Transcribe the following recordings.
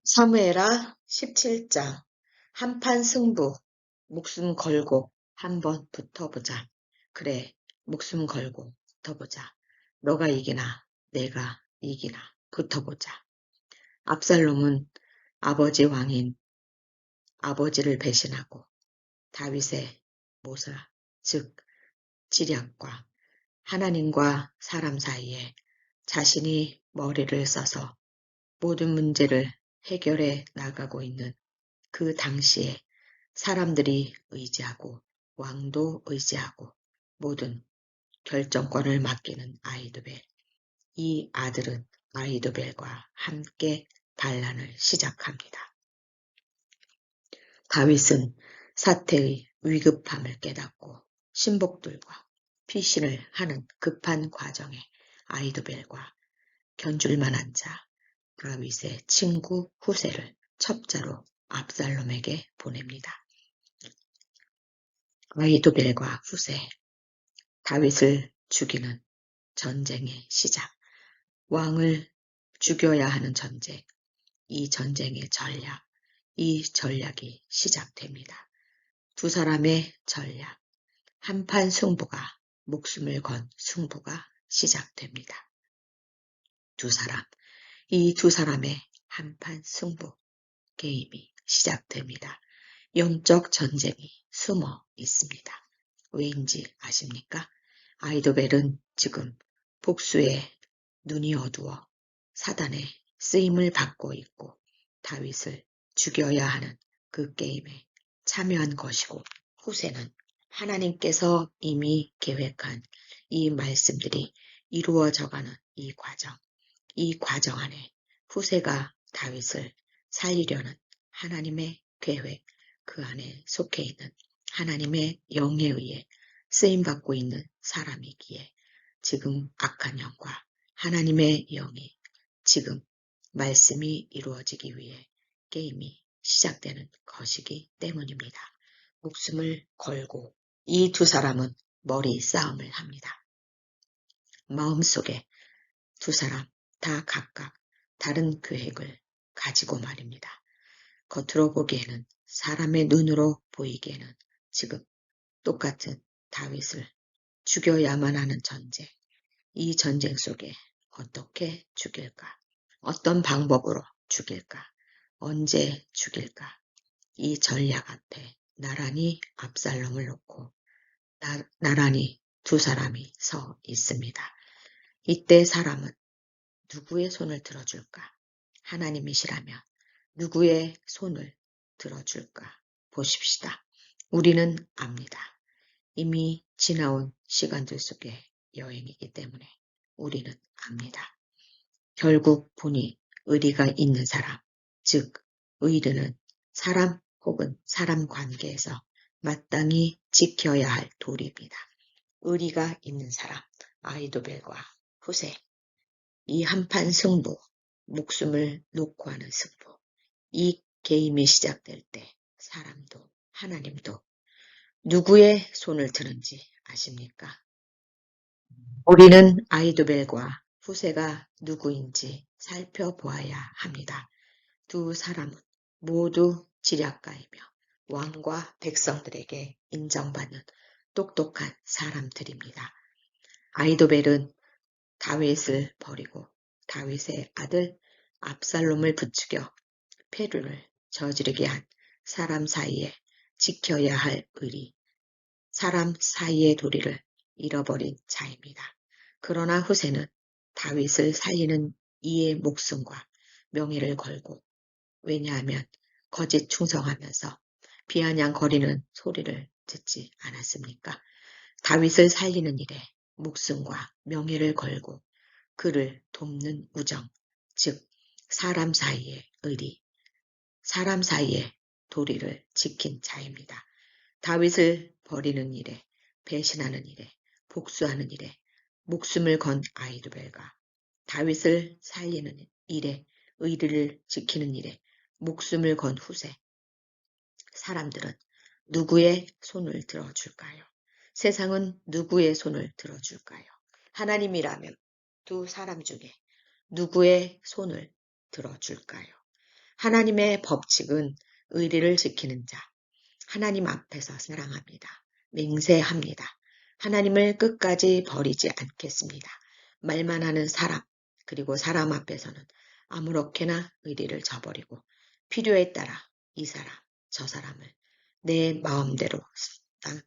사무엘하 17장 한판 승부. 목숨 걸고 한번 붙어보자. 그래, 목숨 걸고 붙어보자. 너가 이기나 내가 이기나 붙어보자. 압살롬은 아버지 왕인 아버지를 배신하고 다윗의 모사, 즉 지략과 하나님과 사람 사이에 자신이 머리를 써서 모든 문제를 해결해 나가고 있는 그 당시에 사람들이 의지하고 왕도 의지하고 모든 결정권을 맡기는 아히도벨. 이 아들은 아히도벨과 함께 반란을 시작합니다. 다윗은 사태의 위급함을 깨닫고 신복들과 피신을 하는 급한 과정에 아히도벨과 견줄만한 자 다윗의 친구 후세를 첩자로 압살롬에게 보냅니다. 아히도벨과 후세, 다윗을 죽이는 전쟁의 시작, 왕을 죽여야 하는 전쟁, 이 전쟁의 전략, 이 전략이 시작됩니다. 두 사람의 전략, 한판 승부가, 목숨을 건 승부가 시작됩니다. 이 두 사람의 한판 승부 게임이 시작됩니다. 영적 전쟁이 숨어 있습니다. 왜인지 아십니까? 아히도벨은 지금 복수의 눈이 어두워 사단의 쓰임을 받고 있고 다윗을 죽여야 하는 그 게임에 참여한 것이고, 후세는 하나님께서 이미 계획한 이 말씀들이 이루어져가는 이 과정 안에 후세가 다윗을 살리려는 하나님의 계획, 그 안에 속해 있는 하나님의 영에 의해 쓰임받고 있는 사람이기에 지금 악한 영과 하나님의 영이 지금 말씀이 이루어지기 위해 게임이 시작되는 것이기 때문입니다. 목숨을 걸고 이 두 사람은 머리 싸움을 합니다. 마음속에 두 사람 다 각각 다른 계획을 가지고 말입니다. 겉으로 보기에는, 사람의 눈으로 보이기에는 지금 똑같은 다윗을 죽여야만 하는 전쟁, 이 전쟁 속에 어떻게 죽일까? 어떤 방법으로 죽일까? 언제 죽일까? 이 전략 앞에 나란히 압살롬을 놓고 나란히 두 사람이 서 있습니다. 이때 사람은 누구의 손을 들어줄까? 하나님이시라면 누구의 손을 들어줄까? 보십시다. 우리는 압니다. 이미 지나온 시간들 속의 여행이기 때문에 우리는 압니다. 결국 보니 의리가 있는 사람, 즉 의리는 사람 혹은 사람 관계에서 마땅히 지켜야 할 도리입니다. 의리가 있는 사람, 아히도벨과 후세, 이 한판 승부, 목숨을 놓고 하는 승부, 이 게임이 시작될 때 사람도 하나님도 누구의 손을 드는지 아십니까? 우리는 아히도벨과 후세가 누구인지 살펴보아야 합니다. 두 사람은 모두 지략가이며 왕과 백성들에게 인정받는 똑똑한 사람들입니다. 아히도벨은 다윗을 버리고 다윗의 아들 압살롬을 부추겨 폐류를 저지르게 한 사람 사이에 지켜야 할 의리, 사람 사이의 도리를 잃어버린 자입니다. 그러나 후세는 다윗을 살리는 이의 목숨과 명예를 걸고, 왜냐하면 거짓 충성하면서 비아냥거리는 소리를 듣지 않았습니까? 다윗을 살리는 일에 목숨과 명예를 걸고 그를 돕는 우정, 즉 사람 사이의 의리, 사람 사이의 도리를 지킨 자입니다. 다윗을 버리는 일에, 배신하는 일에, 복수하는 일에 목숨을 건 아히도벨과 다윗을 살리는 일에, 의리를 지키는 일에 목숨을 건 후세, 사람들은 누구의 손을 들어줄까요? 세상은 누구의 손을 들어줄까요? 하나님이라면 두 사람 중에 누구의 손을 들어줄까요? 하나님의 법칙은 의리를 지키는 자, 하나님 앞에서 사랑합니다. 맹세합니다. 하나님을 끝까지 버리지 않겠습니다. 말만 하는 사람, 그리고 사람 앞에서는 아무렇게나 의리를 저버리고 필요에 따라 이 사람, 저 사람을 내 마음대로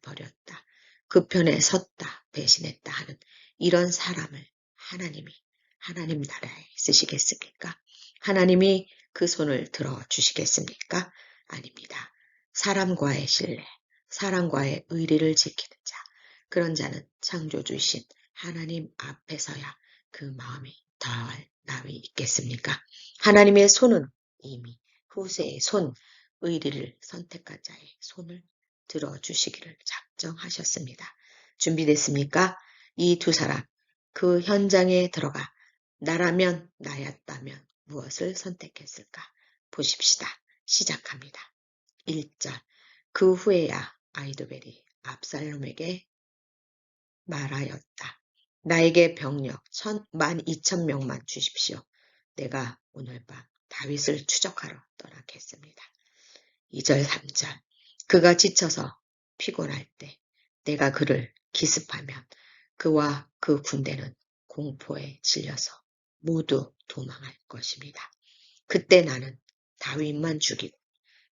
버렸다. 그 편에 섰다, 배신했다 하는 이런 사람을 하나님이 하나님 나라에 쓰시겠습니까? 하나님이 그 손을 들어 주시겠습니까? 아닙니다. 사람과의 신뢰, 사람과의 의리를 지키는 자, 그런 자는 창조주이신 하나님 앞에서야 그 마음이 덜 나위 있겠습니까? 하나님의 손은 이미 후세의 손, 의리를 선택한 자의 손을 들어주시기를 작정하셨습니다. 준비됐습니까? 이 두 사람, 그 현장에 들어가 나라면 나였다면 무엇을 선택했을까? 보십시다. 시작합니다. 1절. 그 후에야 아히도벨이 압살롬에게 말하였다. 나에게 병력 12,000명만 주십시오. 내가 오늘 밤 다윗을 추적하러 떠나겠습니다. 2절, 3절. 그가 지쳐서 피곤할 때 내가 그를 기습하면 그와 그 군대는 공포에 질려서 모두 도망할 것입니다. 그때 나는 다윗만 죽이고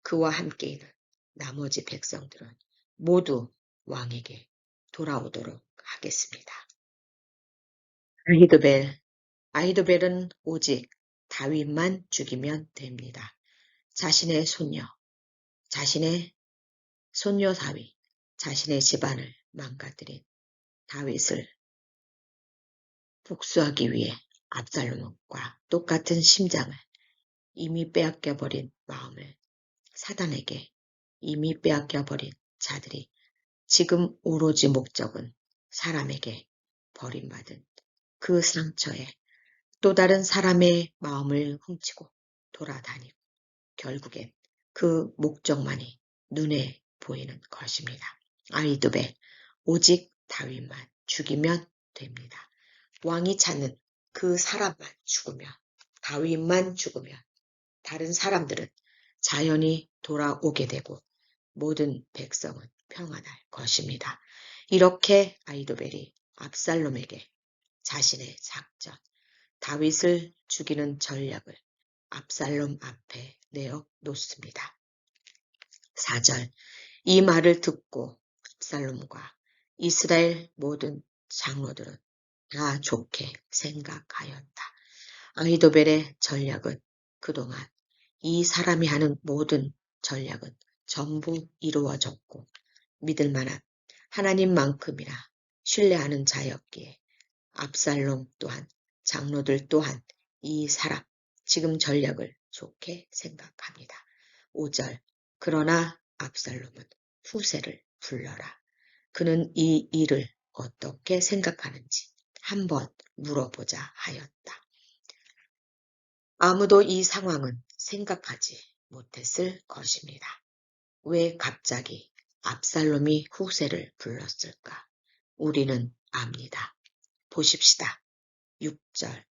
그와 함께 있는 나머지 백성들은 모두 왕에게 돌아오도록 하겠습니다. 아히도벨은 오직 다윗만 죽이면 됩니다. 자신의 손녀 다윗, 자신의 집안을 망가뜨린 다윗을 복수하기 위해 압살롬과 똑같은 심장을 이미 빼앗겨버린 마음을 사단에게 이미 빼앗겨버린 자들이 지금 오로지 목적은 사람에게 버림받은 그 상처에 또 다른 사람의 마음을 훔치고 돌아다니고 결국엔 그 목적만이 눈에 보이는 것입니다. 아히도벨, 오직 다윗만 죽이면 됩니다. 왕이 찾는 그 사람만 죽으면, 다윗만 죽으면 다른 사람들은 자연히 돌아오게 되고 모든 백성은 평안할 것입니다. 이렇게 아히도벨이 압살롬에게 자신의 작전, 다윗을 죽이는 전략을 압살롬 앞에 내어놓습니다. 4절. 이 말을 듣고 압살롬과 이스라엘 모든 장로들은 다 좋게 생각하였다. 아히도벨의 전략은 그동안 이 사람이 하는 모든 전략은 전부 이루어졌고 믿을 만한 하나님만큼이나 신뢰하는 자였기에 압살롬 또한 장로들 또한 이 사람 지금 전략을 좋게 생각합니다. 5절. 그러나 압살롬은 후세를 불러라. 그는 이 일을 어떻게 생각하는지 한번 물어보자 하였다. 아무도 이 상황은 생각하지 못했을 것입니다. 왜 갑자기 압살롬이 후세를 불렀을까? 우리는 압니다. 보십시다. 6절.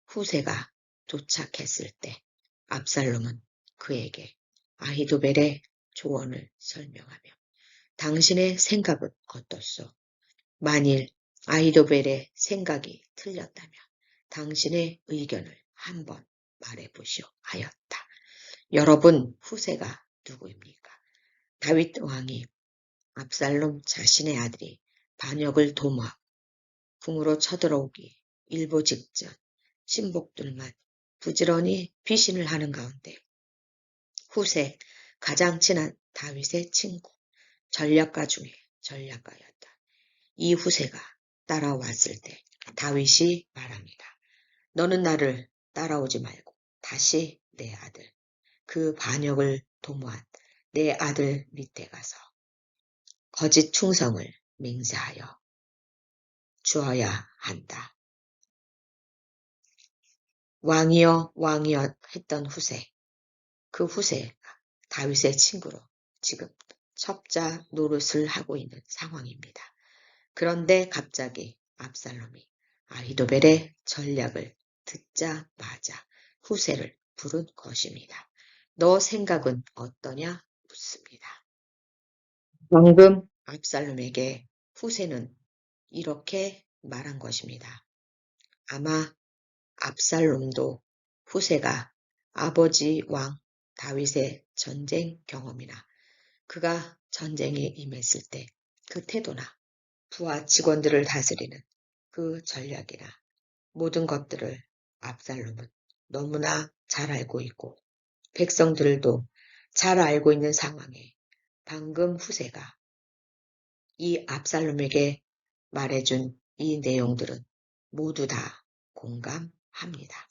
후세가 도착했을 때 압살롬은 그에게 아히도벨의 조언을 설명하며 당신의 생각은 어떻소? 만일 아히도벨의 생각이 틀렸다면 당신의 의견을 한번 말해보시오 하였다. 여러분, 후세가 누구입니까? 다윗 왕이 압살롬 자신의 아들이 반역을 도모하고 궁으로 쳐들어오기 일보 직전 신복들만 부지런히 피신을 하는 가운데 후세 가장 친한 다윗의 친구 전략가 중에 전략가였다. 이 후세가 따라왔을 때 다윗이 말합니다. 너는 나를 따라오지 말고 다시 내 아들, 그 반역을 도모한 내 아들 밑에 가서 거짓 충성을 맹세하여 주어야 한다. 왕이여 왕이여 했던 후세, 그 후세가 다윗의 친구로 지금 첩자 노릇을 하고 있는 상황입니다. 그런데 갑자기 압살롬이 아히도벨의 전략을 듣자마자 후세를 부른 것입니다. 너 생각은 어떠냐? 묻습니다. 방금 압살롬에게 후세는 이렇게 말한 것입니다. 아마 압살롬도 후세가 아버지 왕 다윗의 전쟁 경험이나 그가 전쟁에 임했을 때 그 태도나 부하 직원들을 다스리는 그 전략이나 모든 것들을 압살롬은 너무나 잘 알고 있고 백성들도 잘 알고 있는 상황에 방금 후세가 이 압살롬에게 말해준 이 내용들은 모두 다 공감합니다.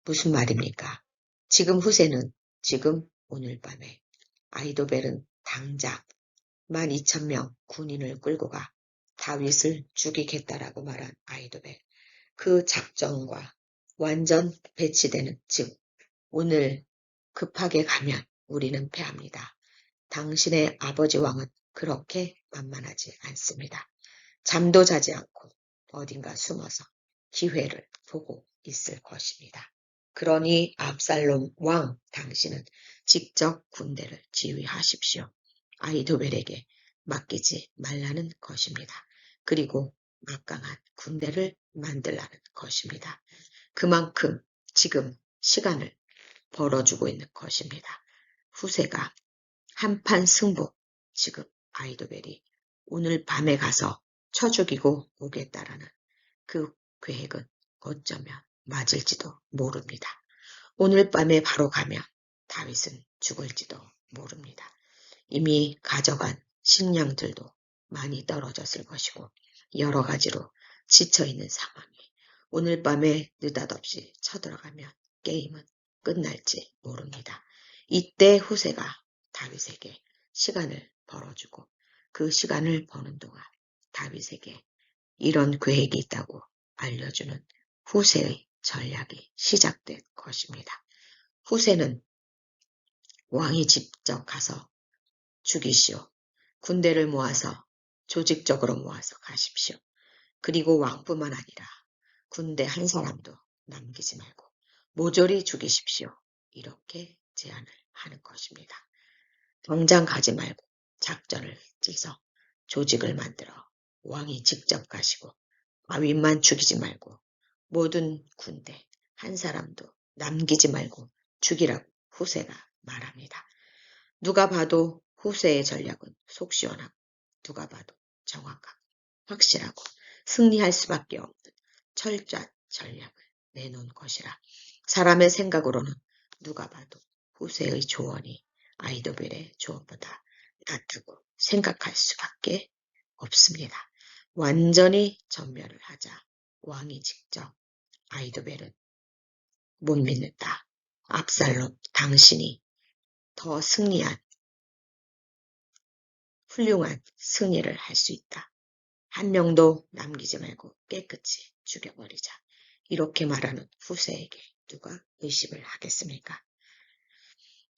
무슨 말입니까? 지금 후세는 지금 오늘 밤에 아히도벨은 당장 12,000명 군인을 끌고 가 다윗을 죽이겠다라고 말한 아히도벨. 그 작전과 완전 배치되는 즉 오늘 급하게 가면 우리는 패합니다. 당신의 아버지 왕은 그렇게 만만하지 않습니다. 잠도 자지 않고 어딘가 숨어서 기회를 보고 있을 것입니다. 그러니 압살롬 왕 당신은 직접 군대를 지휘하십시오. 아히도벨에게 맡기지 말라는 것입니다. 그리고 막강한 군대를 만들라는 것입니다. 그만큼 지금 시간을 벌어주고 있는 것입니다. 후세가 한판 승부, 지금 아히도벨이 오늘 밤에 가서 쳐 죽이고 오겠다라는 그 계획은 어쩌면 맞을지도 모릅니다. 오늘 밤에 바로 가면 다윗은 죽을지도 모릅니다. 이미 가져간 식량들도 많이 떨어졌을 것이고 여러 가지로 지쳐있는 상황에 오늘 밤에 느닷없이 쳐들어가면 게임은 끝날지 모릅니다. 이때 후세가 다윗에게 시간을 벌어주고 그 시간을 버는 동안 다윗에게 이런 계획이 있다고 알려주는 후세의 전략이 시작된 것입니다. 후세는 왕이 직접 가서 죽이시오. 군대를 모아서 조직적으로 모아서 가십시오. 그리고 왕뿐만 아니라 군대 한 사람도 남기지 말고 모조리 죽이십시오. 이렇게 제안을 하는 것입니다. 당장 가지 말고 작전을 짜서 조직을 만들어 왕이 직접 가시고 아윗만 죽이지 말고 모든 군대 한 사람도 남기지 말고 죽이라고 후세가 말합니다. 누가 봐도 후세의 전략은 속 시원하고 누가 봐도 정확하고 확실하고 승리할 수밖에 없는 철저한 전략을 내놓은 것이라 사람의 생각으로는 누가 봐도 후세의 조언이 아히도벨의 조언보다 낫다고 생각할 수밖에 없습니다. 완전히 전멸을 하자 왕이 직접 아히도벨은 못 믿는다. 압살롬 당신이 더 승리한 훌륭한 승리를 할 수 있다. 한 명도 남기지 말고 깨끗이 죽여버리자. 이렇게 말하는 후세에게 누가 의심을 하겠습니까?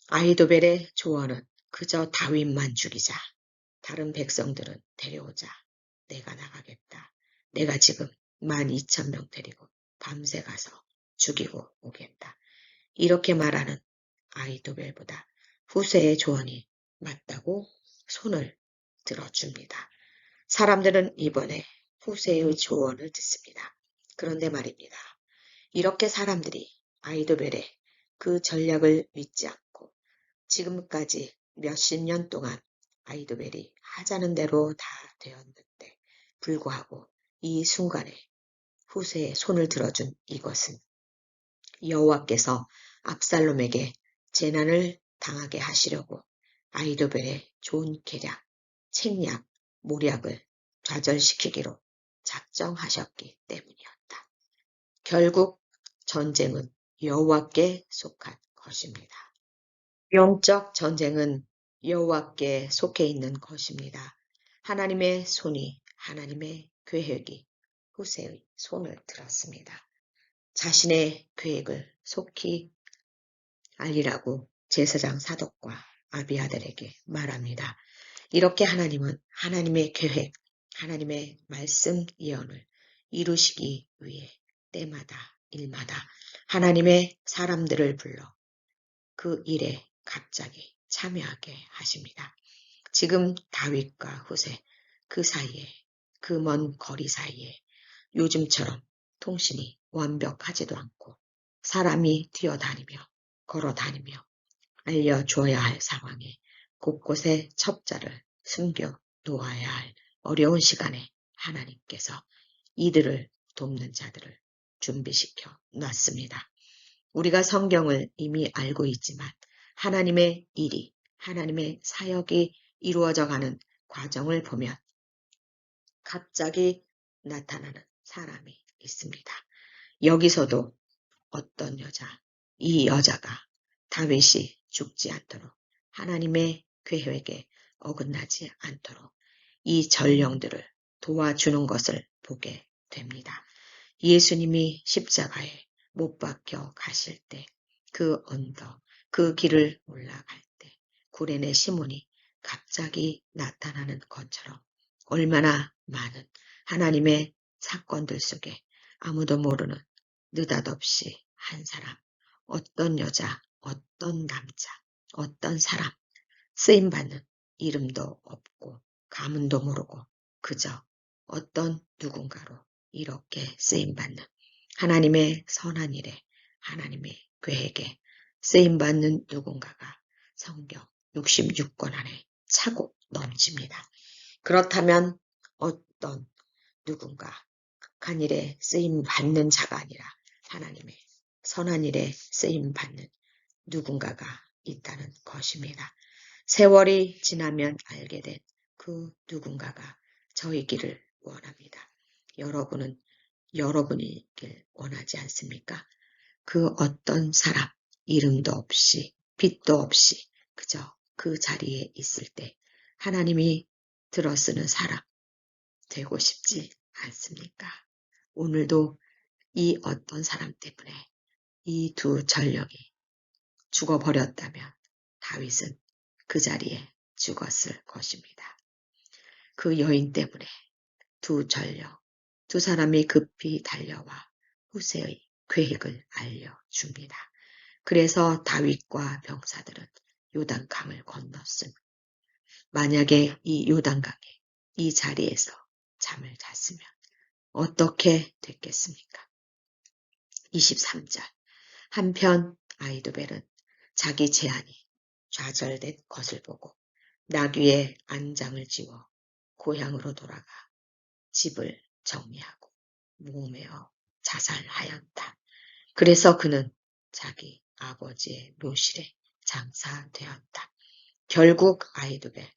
아히도벨의 조언은 그저 다윗만 죽이자. 다른 백성들은 데려오자. 내가 나가겠다. 내가 지금 12,000명 데리고 밤새 가서 죽이고 오겠다. 이렇게 말하는 아히도벨보다 후세의 조언이 맞다고 손을 들어줍니다. 사람들은 이번에 후세의 조언을 듣습니다. 그런데 말입니다. 이렇게 사람들이 아히도벨의 그 전략을 믿지 않고 지금까지 몇십 년 동안 아히도벨이 하자는 대로 다 되었는데 불구하고 이 순간에 후세의 손을 들어준 이것은 여호와께서 압살롬에게 재난을 당하게 하시려고 아히도벨의 좋은 계략, 책략, 모략을 좌절시키기로 작정하셨기 때문이었다. 결국 전쟁은 여호와께 속한 것입니다. 영적 전쟁은 여호와께 속해 있는 것입니다. 하나님의 손이 하나님의 계획이 후세의 손을 들었습니다. 자신의 계획을 속히 알리라고 제사장 사독과 아비아들에게 말합니다. 이렇게 하나님은 하나님의 계획, 하나님의 말씀 예언을 이루시기 위해 때마다 일마다 하나님의 사람들을 불러 그 일에 갑자기 참여하게 하십니다. 지금 다윗과 후세 그 사이에, 그 먼 거리 사이에 요즘처럼 통신이 완벽하지도 않고 사람이 뛰어다니며 걸어다니며 알려줘야 할 상황에 곳곳에 첩자를 숨겨 놓아야 할 어려운 시간에 하나님께서 이들을 돕는 자들을 준비시켜 놨습니다. 우리가 성경을 이미 알고 있지만 하나님의 일이, 하나님의 사역이 이루어져 가는 과정을 보면 갑자기 나타나는 사람이 있습니다. 여기서도 어떤 여자, 이 여자가 다윗이 죽지 않도록 하나님의 계획에 어긋나지 않도록 이 전령들을 도와주는 것을 보게 됩니다. 예수님이 십자가에 못 박혀 가실 때 그 언덕, 그 길을 올라갈 때 구레네 시몬이 갑자기 나타나는 것처럼 얼마나 많은 하나님의 사건들 속에 아무도 모르는 느닷없이 한 사람, 어떤 여자, 어떤 남자, 어떤 사람, 쓰임받는 이름도 없고 가문도 모르고 그저 어떤 누군가로 이렇게 쓰임받는 하나님의 선한 일에 하나님의 계획에 쓰임받는 누군가가 성경 66권 안에 차고 넘칩니다. 그렇다면 어떤 누군가 악한 일에 쓰임받는 자가 아니라 하나님의 선한 일에 쓰임받는 누군가가 있다는 것입니다. 세월이 지나면 알게 된 그 누군가가 저이기를 원합니다. 여러분은 여러분이길 원하지 않습니까? 그 어떤 사람, 이름도 없이, 빛도 없이 그저 그 자리에 있을 때 하나님이 들어쓰는 사람 되고 싶지 않습니까? 오늘도 이 어떤 사람 때문에 이 두 전령이 죽어버렸다면 다윗은 그 자리에 죽었을 것입니다. 그 여인 때문에 두 전령, 두 사람이 급히 달려와 후세의 계획을 알려줍니다. 그래서 다윗과 병사들은 요단강을 건넜음. 만약에 이 요단강에 이 자리에서 잠을 잤으면 어떻게 됐겠습니까? 23절. 한편 아이도벨은 자기 재안이 좌절된 것을 보고 나귀에 안장을 지워 고향으로 돌아가 집을 정리하고 목매어 자살하였다. 그래서 그는 자기 아버지의 묘실에 장사되었다. 결국 아이도벨,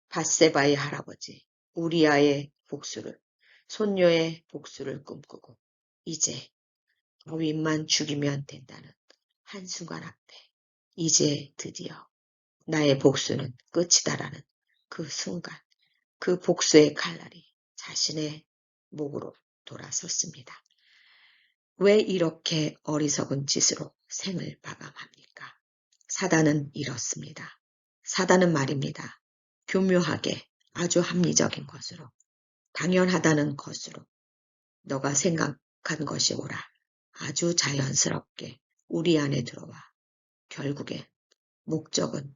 밧세바의 할아버지 우리아의 복수를, 손녀의 복수를 꿈꾸고 이제 다윗만 죽이면 된다는 한순간 앞에 이제 드디어 나의 복수는 끝이다라는 그 순간 그 복수의 칼날이 자신의 목으로 돌아섰습니다. 왜 이렇게 어리석은 짓으로 생을 마감합니까? 사단은 이렇습니다. 사단은 말입니다. 교묘하게 아주 합리적인 것으로 당연하다는 것으로 너가 생각한 것이 옳아 아주 자연스럽게 우리 안에 들어와 결국에 목적은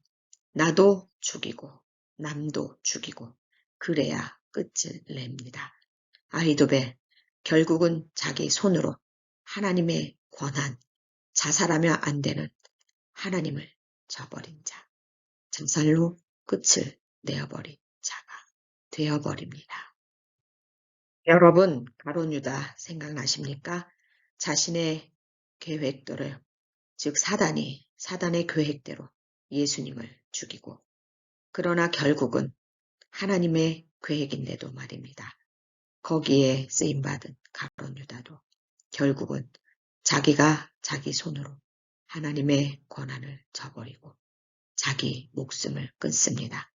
나도 죽이고 남도 죽이고 그래야 끝을 냅니다. 아히도벨 결국은 자기 손으로 하나님의 권한, 자살하면 안 되는 하나님을 저버린 자, 자살로 끝을 내어버린 자가 되어버립니다. 여러분, 가룟 유다 생각나십니까? 자신의 계획대로, 즉 사단의 계획대로 예수님을 죽이고 그러나 결국은 하나님의 계획인데도 말입니다. 거기에 쓰임받은 가룟 유다도 결국은 자기가 자기 손으로 하나님의 권한을 저버리고 자기 목숨을 끊습니다.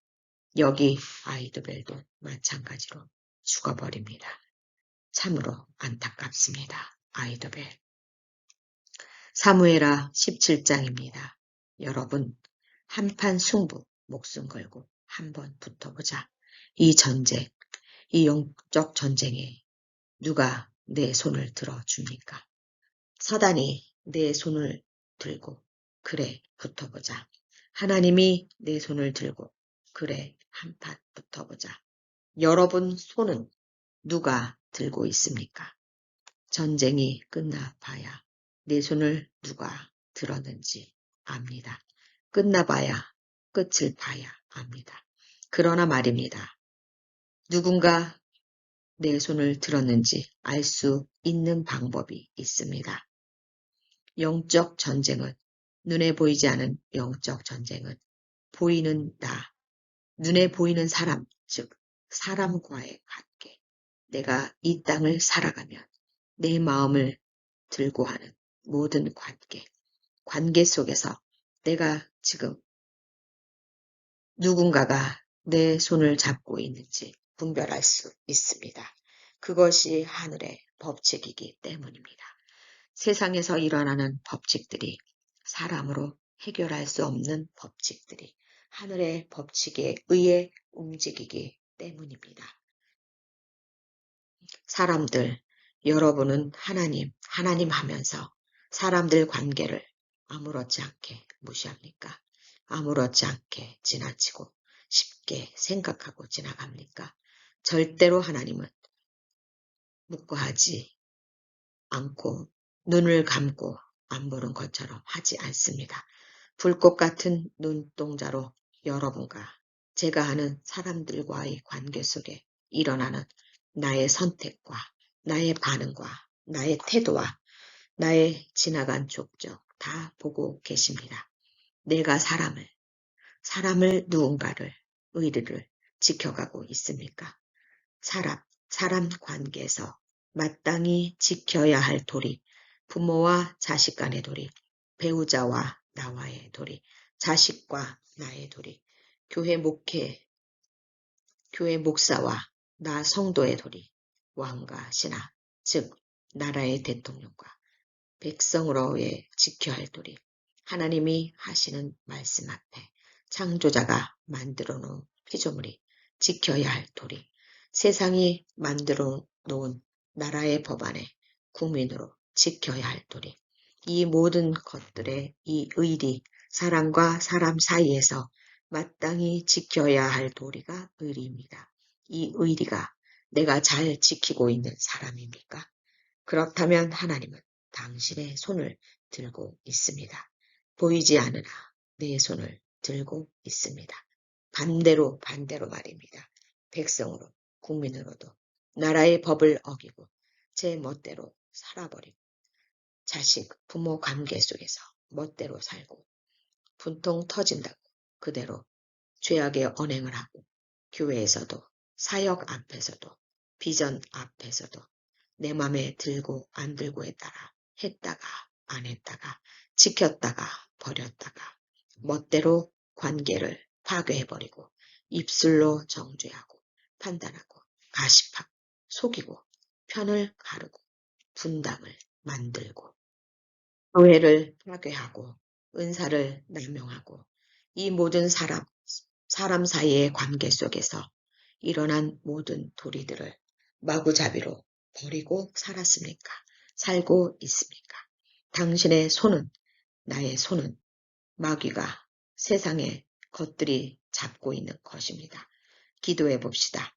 여기 아이도벨도 마찬가지로 죽어버립니다. 참으로 안타깝습니다. 아이도벨. 사무엘하 17장입니다. 여러분, 한판 승부 목숨 걸고 한번 붙어보자. 이 전쟁, 이 영적 전쟁에 누가 내 손을 들어줍니까? 사단이 내 손을 들고 그래 붙어보자. 하나님이 내 손을 들고 그래 한판 붙어보자. 여러분 손은 누가 들고 있습니까? 전쟁이 끝나봐야 내 손을 누가 들었는지 압니다. 끝나봐야 끝을 봐야 압니다. 그러나 말입니다. 누군가 내 손을 들었는지 알 수 있는 방법이 있습니다. 영적 전쟁은 눈에 보이지 않은 영적 전쟁은 보이는 나, 눈에 보이는 사람, 즉 사람과의 관계. 내가 이 땅을 살아가면 내 마음을 들고 하는 모든 관계 속에서 내가 지금 누군가가 내 손을 잡고 있는지 분별할 수 있습니다. 그것이 하늘의 법칙이기 때문입니다. 세상에서 일어나는 법칙들이 사람으로 해결할 수 없는 법칙들이 하늘의 법칙에 의해 움직이기 때문입니다. 사람들, 여러분은 하나님 하면서 사람들 관계를 아무렇지 않게 무시합니까? 아무렇지 않게 지나치고 쉽게 생각하고 지나갑니까? 절대로 하나님은 묵과하지 않고 눈을 감고 안 보는 것처럼 하지 않습니다. 불꽃 같은 눈동자로 여러분과 제가 하는 사람들과의 관계 속에 일어나는 나의 선택과 나의 반응과 나의 태도와 나의 지나간 족적 다 보고 계십니다. 내가 사람을 누군가를 의리를 지켜가고 있습니까? 사람 관계에서 마땅히 지켜야 할 도리, 부모와 자식 간의 도리, 배우자와 나와의 도리, 자식과 나의 도리, 교회 목사와 나 성도의 도리, 왕과 신하, 즉 나라의 대통령과 백성으로의 지켜야 할 도리, 하나님이 하시는 말씀 앞에 창조자가 만들어 놓은 피조물이 지켜야 할 도리, 세상이 만들어 놓은 나라의 법안에 국민으로 지켜야 할 도리, 이 모든 것들의 이 의리, 사람과 사람 사이에서 마땅히 지켜야 할 도리가 의리입니다. 이 의리가 내가 잘 지키고 있는 사람입니까? 그렇다면 하나님은 당신의 손을 들고 있습니다. 보이지 않으나 내 손을 들고 있습니다. 반대로 말입니다. 백성으로, 국민으로도 나라의 법을 어기고 제 멋대로 살아버리고 자식, 부모 관계 속에서 멋대로 살고 분통 터진다고 그대로 죄악의 언행을 하고 교회에서도 사역 앞에서도 비전 앞에서도 내 맘에 들고 안 들고에 따라 했다가 안 했다가 지켰다가 버렸다가 멋대로 관계를 파괴해버리고 입술로 정죄하고 판단하고 가십하고 속이고 편을 가르고 분담을 만들고 교회를 파괴하고 은사를 남용하고 이 모든 사람 사이의 관계 속에서 일어난 모든 도리들을 마구잡이로 버리고 살았습니까? 살고 있습니까? 당신의 손은, 나의 손은 마귀가 세상의 것들이 잡고 있는 것입니다. 기도해 봅시다.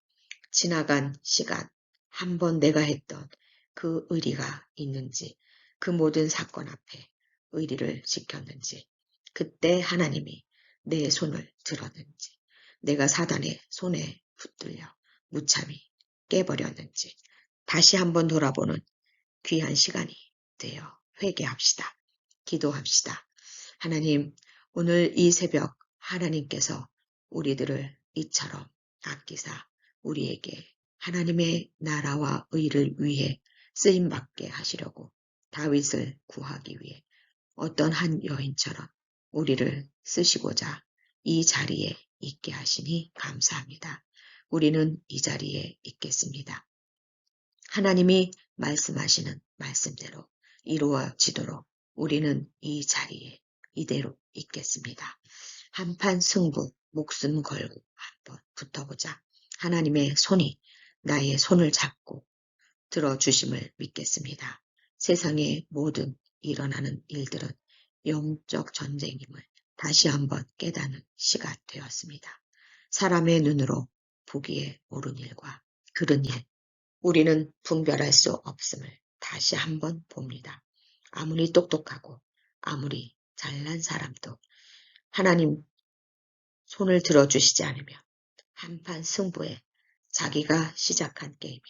지나간 시간, 한 번 내가 했던 그 의리가 있는지, 그 모든 사건 앞에 의리를 지켰는지, 그때 하나님이 내 손을 들었는지, 내가 사단의 손에 붙들려 무참히 깨버렸는지, 다시 한번 돌아보는 귀한 시간이 되어 회개합시다. 기도합시다. 하나님, 오늘 이 새벽 하나님께서 우리들을 이처럼 아끼사 우리에게 하나님의 나라와 의를 위해 쓰임받게 하시려고 다윗을 구하기 위해 어떤 한 여인처럼 우리를 쓰시고자 이 자리에 있게 하시니 감사합니다. 우리는 이 자리에 있겠습니다. 하나님이 말씀하시는 말씀대로 이루어지도록 우리는 이 자리에 이대로 있겠습니다. 한판 승부, 목숨 걸고 한번 붙어보자. 하나님의 손이 나의 손을 잡고 들어주심을 믿겠습니다. 세상의 모든 일어나는 일들은 영적 전쟁임을 다시 한번 깨닫는 시가 되었습니다. 사람의 눈으로 보기에 옳은 일과 그른 일, 우리는 분별할 수 없음을 다시 한번 봅니다. 아무리 똑똑하고 아무리 잘난 사람도 하나님 손을 들어주시지 않으면 한판 승부에 자기가 시작한 게임에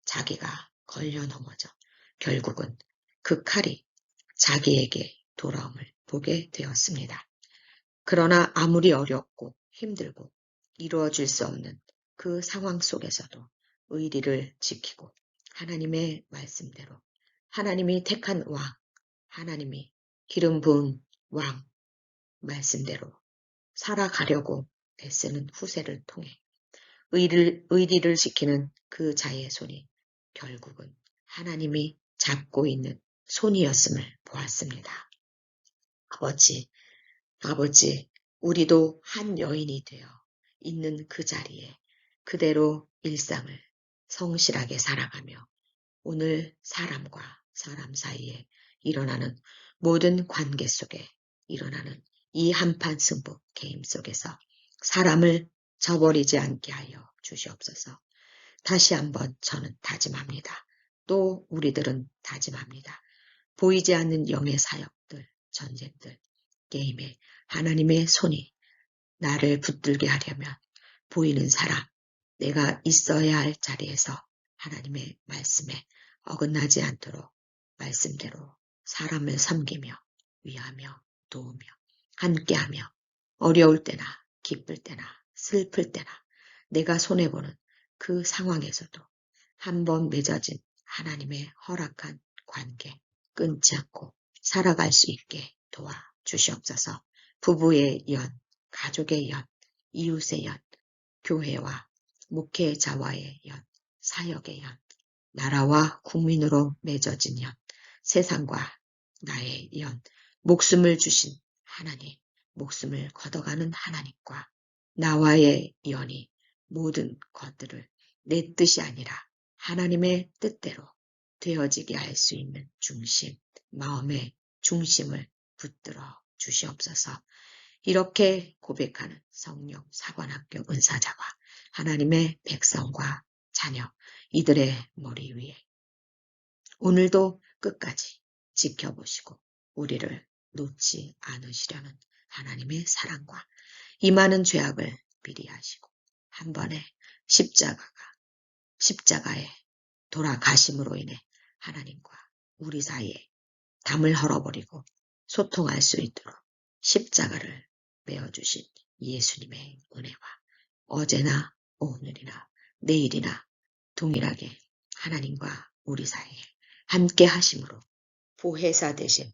자기가 걸려 넘어져 결국은 그 칼이 자기에게 돌아옴을 보게 되었습니다. 그러나 아무리 어렵고 힘들고 이루어질 수 없는 그 상황 속에서도 의리를 지키고 하나님의 말씀대로 하나님이 택한 왕, 하나님이 기름 부은 왕 말씀대로 살아가려고 애쓰는 후세를 통해 의리를 지키는 그 자의 손이 결국은 하나님이 잡고 있는 손이었음을 보았습니다. 아버지, 우리도 한 여인이 되어 있는 그 자리에 그대로 일상을 성실하게 살아가며 오늘 사람과 사람 사이에 일어나는 모든 관계 속에 일어나는 이 한판 승부 게임 속에서 사람을 저버리지 않게 하여 주시옵소서. 다시 한번 저는 다짐합니다. 또 우리들은 다짐합니다. 보이지 않는 영의 사역들, 전쟁들, 게임에 하나님의 손이 나를 붙들게 하려면 보이는 사람, 내가 있어야 할 자리에서 하나님의 말씀에 어긋나지 않도록 말씀대로 사람을 섬기며 위하며 도우며 함께하며 어려울 때나 기쁠 때나 슬플 때나 내가 손해보는 그 상황에서도 한번 맺어진 하나님의 허락한 관계 끊지 않고 살아갈 수 있게 도와주시옵소서. 부부의 연, 가족의 연, 이웃의 연, 교회와 목회자와의 연, 사역의 연, 나라와 국민으로 맺어진 연, 세상과 나의 연, 목숨을 주신 하나님, 목숨을 걷어가는 하나님과 나와의 연이 모든 것들을 내 뜻이 아니라 하나님의 뜻대로 되어지게 할 수 있는 중심, 마음의 중심을 붙들어 주시옵소서. 이렇게 고백하는 성령 사관학교 은사자와 하나님의 백성과 자녀, 이들의 머리 위에 오늘도 끝까지 지켜보시고 우리를 놓지 않으시려는 하나님의 사랑과 이 많은 죄악을 미리 하시고 한 번에 십자가에 돌아가심으로 인해 하나님과 우리 사이에 담을 헐어버리고 소통할 수 있도록 십자가를 메어주신 예수님의 은혜와 어제나 오늘이나 내일이나 동일하게 하나님과 우리 사이에 함께 하심으로 보혜사 되신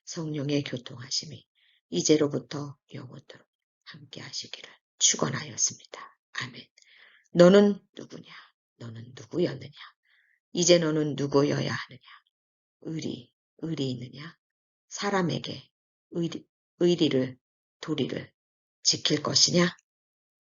성령의 교통하심이 이제로부터 영원토록 함께 하시기를 축원하였습니다. 아멘. 너는 누구냐? 너는 누구였느냐? 이제 너는 누구여야 하느냐? 의리 있느냐? 사람에게 의리를, 도리를 지킬 것이냐?